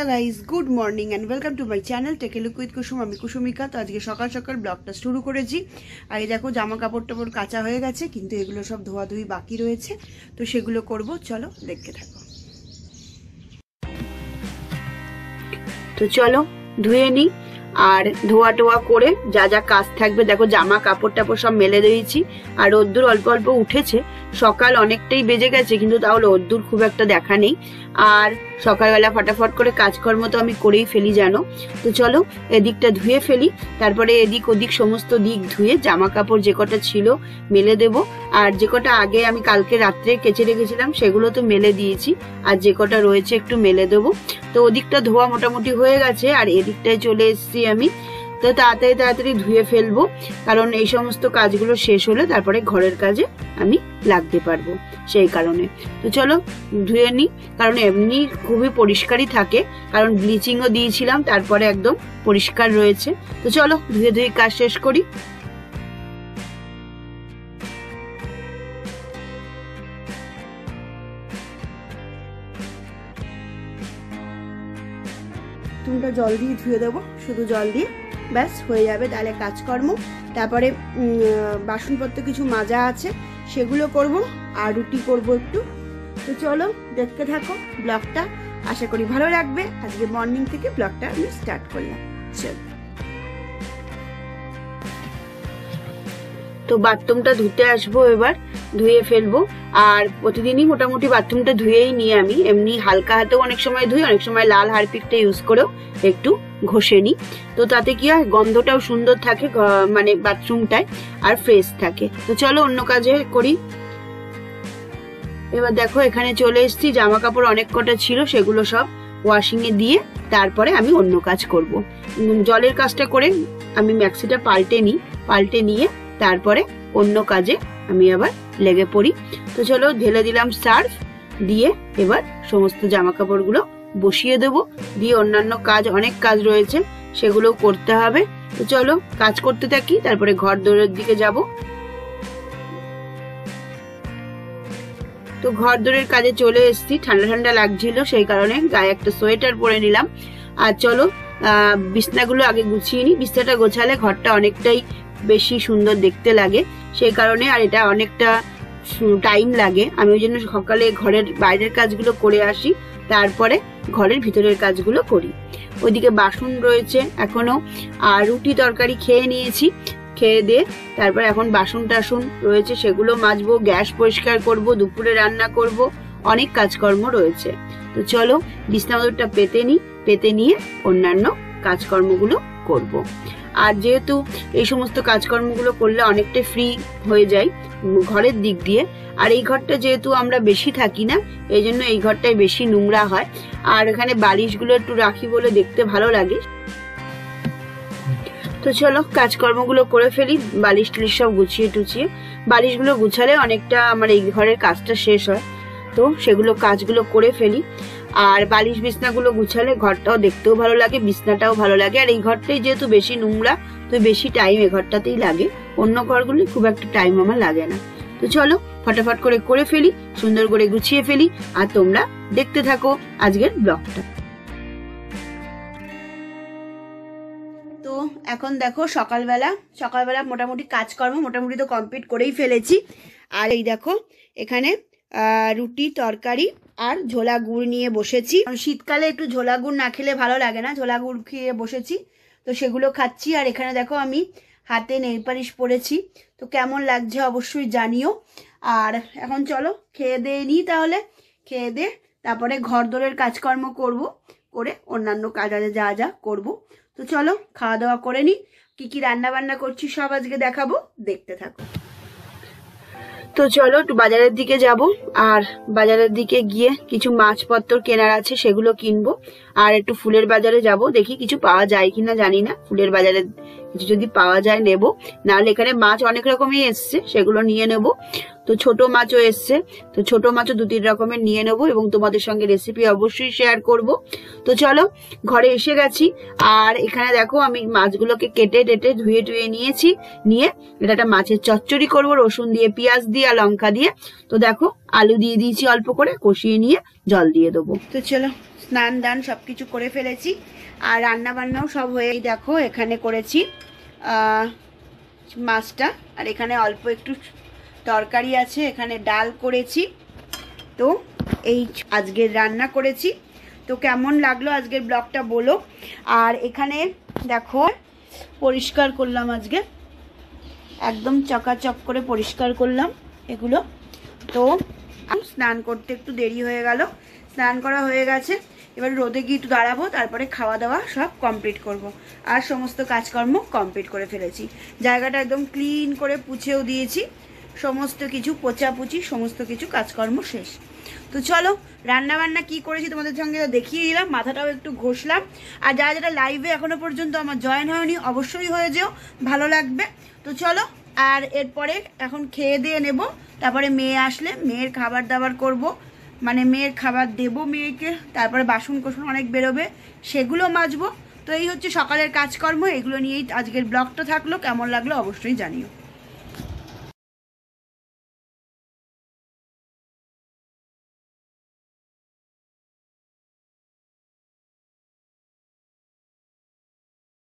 Hello guys good morning and welcome to my channel take a look with Kusum. আমি কুসুমিকা। তো আজকে সকাল সকাল ব্লগটা শুরু করেছি। আর এই দেখো জামা কাপড় টাপড় কাঁচা হয়ে গেছে, কিন্তু এগুলো সব ধোয়াধুয়ি বাকি রয়েছে, তো সেগুলো করব। চলো দেখতে থাকো। তো চলো ধুয়ে নিই আর ধোয়া টোয়া করে যা যা কাজ থাকবে। দেখো জামা কাপড় টাপড় সব মেলে দিয়েছি আর রোদ্দুর অল্প অল্প উঠেছে। সকাল অনেকটাই বেজে গেছে, কিন্তু তাও রোদ্দুর খুব একটা দেখা নেই। আর সকালবেলা ফটাফট করে কাজকর্ম তো আমি করেই ফেলি জানো। তো চলো এদিকটা ধুয়ে ফেলি, তারপরে এদিক ওদিক সমস্ত দিক ধুয়ে জামা কাপড় যে কটা ছিল মেলে দেব। আর যে কটা আগে আমি কালকে রাত্রে কেচে রেখেছিলাম সেগুলো তো মেলে দিয়েছি, আর যে কটা রয়েছে একটু মেলে দেবো। তো ওদিকটা ধোয়া মোটামুটি হয়ে গেছে আর এদিকটায় চলে এসেছি আমি। তো তাড়াতাড়ি তাড়াতাড়ি ধুয়ে ফেলবো, কারণ এই সমস্ত কাজগুলো শেষ হলে তারপরে ঘরের কাজে আমি লাগতে পারবো, সেই কারণে। তো চলো ধুয়ে নিই, কারণ এমনি খুবই পরিষ্কারই থাকে, কারণ ব্লিচিংও দিয়েছিলাম, তারপরে একদম পরিষ্কার রয়েছে। তো চলো ধুয়ে ধুয়ে কাজ শেষ করি। তুমটা জল দিয়ে ধুয়ে দেবো, শুধু জল দিয়ে ব্যাস হয়ে যাবে তাহলে কাজকর্ম। তারপরে বাসনপত্র কিছু মাজা আছে সেগুলো করব, আর রুটি করব একটু। তো চলো দেখতে থাকো ব্লগটা, আশা করি ভালো লাগবে। আজকে মর্নিং থেকে ব্লগটা আমি স্টার্ট করলাম। চলো তো বাথরুমটা ধুতে আসবো, এবার ধুয়ে ফেলবো। আর প্রতিদিনই মোটামুটি বাথরুমটা ধুয়েই নিই আমি, এমনি হালকা হাতেও অনেক সময় ধুই, অনেক সময় লাল হারপিকটা ইউজ করেও একটু ঘষে নিই। তো তাতে কি হয় গন্ধটাও সুন্দর থাকে মানে বাথরুমটায়, আর ফ্রেশ থাকে। তো চলো অন্য কাজে করি। এবার দেখো এখানে চলে এসেছি, জামা কাপড় অনেক কটা ছিল সেগুলো সব ওয়াশিং এ দিয়ে তারপরে আমি অন্য কাজ করব। জলের কাজটা করে আমি ম্যাক্সিটা পাল্টে নিয়ে তারপরে অন্য কাজে আমি আবার লেগে পড়ি। তো চলো ঢেলে দিলাম সার্ফ দিয়ে, এবার সমস্ত জামা কাপড়গুলো বসিয়ে দেবো, দিয়ে অন্যান্য কাজ অনেক কাজ রয়েছে সেগুলো করতে হবে। তো চলো কাজ করতে থাকি, তারপরে ঘর দোরের দিকে যাব। তো ঘর দোরের কাজে চলে এসেছি, ঠান্ডা ঠান্ডা লাগছিল সেই কারণে গায়ে একটা সোয়েটার পরে নিলাম। আর চলো বিছনাগুলো আগে গুছিয়ে নিই, বিছনাটা গোছালে ঘরটা অনেকটাই বেশি সুন্দর দেখতে লাগে সেই কারণে। আর এটা অনেকটা টাইম লাগে, আমি ওই জন্য সকালে ঘরের বাইরের কাজগুলো করে আসি, তারপরে ঘরের ভিতরের কাজগুলো করি। ওইদিকে বাসন রয়েছে এখনো, আর রুটি তরকারি খেয়ে নিয়েছি, খেয়ে দিয়ে তারপরে এখন বাসন টাসন রয়েছে সেগুলো মাজবো, গ্যাস পরিষ্কার করব, দুপুরে রান্না করব, অনেক কাজকর্ম রয়েছে। তো চলো বিছনা চাদরটা পেতে নিয়ে অন্যান্য কাজকর্মগুলো করব। আর যেহেতু এই সমস্ত কাজকর্মগুলো করলে অনেকটাই ফ্রি হয়ে যায় ঘরের দিক দিয়ে, আর এই ঘরটা যেহেতু আমরা বেশি থাকি না এই জন্য এই ঘরটাই বেশি নোংরা হয়। আর এখানে বালিশগুলো একটু রাখি বলে দেখতে ভালো লাগে। তো চলো কাজকর্মগুলো করে ফেলি, বালিশ টালিশ সব গুছিয়ে টুছিয়ে। বালিশগুলো গুছালে অনেকটা আমার এই ঘরের কাজটা শেষ হয়, তো সেগুলো কাজগুলো করে ফেলি। আর বালিশ বিছনাগুলো গুছালে ঘরটাও দেখতেও ভালো লাগে, বিছনাটাও ভালো লাগে। আর এই ঘরটাই যেহেতু বেশি নোংরা, তো বেশি টাইম এ ঘরটাতেই লাগে, অন্য ঘরগুলি খুব একটা টাইম আমার লাগে না। তো চলো ফটাফট করে ফেলি, সুন্দর করে গুছিয়ে ফেলি, আর তোমরা দেখতে থাকো আজকের ব্লগটা। তো এখন দেখো সকালবেলা মোটামুটি কাজকর্ম মোটামুটি তো কমপ্লিট করেই ফেলেছি। আর এই দেখো এখানে রুটি তরকারি আর ঝোলা গুড় নিয়ে বসেছি। শীতকালে একটু ঝোলা গুড় না খেলে ভালো লাগে না, ঝোলা গুড় খেয়ে বসেছি, তো সেগুলো খাচ্ছি। আর এখানে দেখো আমি হাতে নেল পালিশ পরেছি, তো কেমন লাগছে অবশ্যই জানিও। আর এখন চলো খেয়ে দিয়ে নিই, তাহলে খেয়ে দিয়ে তারপরে ঘর দোরের কাজকর্ম করে অন্যান্য কাজ যা যা করব। তো চলো খাওয়া দাওয়া করে নিই, কি রান্না বান্না করছি সব আজকে দেখাবো, দেখতে থাকো। তো চলো একটু বাজারের দিকে যাব, আর বাজারের দিকে গিয়ে কিছু মাছপত্র কেনার আছে সেগুলো কিনবো। আর একটু ফুলের বাজারে যাব, দেখি কিছু পাওয়া যায় কিনা জানি না, ফুলের বাজারে কিছু যদি পাওয়া যায় নেব, নাহলে এখানে মাছ অনেক রকমই এসছে সেগুলো নিয়ে নেব। তো ছোট মাছও এসছে, তো ছোট মাছও 2-3 রকমের নিয়ে নেব, এবং তোমাদের সঙ্গে রেসিপি অবশ্যই শেয়ার করব। তো চলো ঘরে এসে গেছি, আর এখানে দেখো আমি মাছগুলোকে কেটে টেটে ধুয়ে টুয়ে নিয়েছি, নিয়ে এটা একটা মাছের চচ্চড়ি করব রসুন দিয়ে, পেঁয়াজ দিয়ে আর লঙ্কা দিয়ে। তো দেখো আলু দিয়ে দিয়েছি অল্প করে, কষিয়ে নিয়ে জল দিয়ে দেবো। তো চলো স্নান দান সব কিছু করে ফেলেছি। আর রান্না বান্নাও সব হয়েই দেখো এখানে করেছি মাছটা, আর এখানে অল্প একটু তরকারি আছে, এখানে ডাল করেছি। তো এই আজকের রান্না করেছি। তো কেমন লাগলো আজকের ব্লগটা বলো। আর এখানে দেখো পরিষ্কার করলাম, আজকে একদম চকাচক করে পরিষ্কার করলাম এগুলো। তো স্নান করতে একটু দেরি হয়ে গেল, স্নান করা হয়ে গেছে। এবার রোদে গিয়ে একটু দাঁড়াবো, তারপরে খাওয়া দাওয়া সব কমপ্লিট করব। আর সমস্ত কাজকর্ম কমপ্লিট করে ফেলেছি। জায়গাটা একদম ক্লিন করে পুছেও দিয়েছি, সমস্ত কিছু পোছাপুছি সমস্ত কিছু কাজকর্ম শেষ। তো চলো রান্না বান্না কি করেছি তোমাদের সঙ্গে দেখিয়ে দিলাম, মাথাটাও একটু ঘষলাম। আর যারা যারা লাইভে এখনো পর্যন্ত আমার জয়েন হয়নি অবশ্যই হয়ে যেও, ভালো লাগবে। তো চলো, আর এরপরে এখন খেয়ে দিয়ে নেব, তারপরে মেয়ে আসলে মেয়ের খাবার দাবার করব, মানে মেয়ের খাবার দেব মেয়েকে, তারপরে বাসন কোসন অনেক বেরোবে সেগুলো মাজবো। তো এই হচ্ছে সকালের কাজকর্ম, এগুলো নিয়েই আজকের ব্লগটা থাকলো। কেমন লাগলো অবশ্যই জানিও।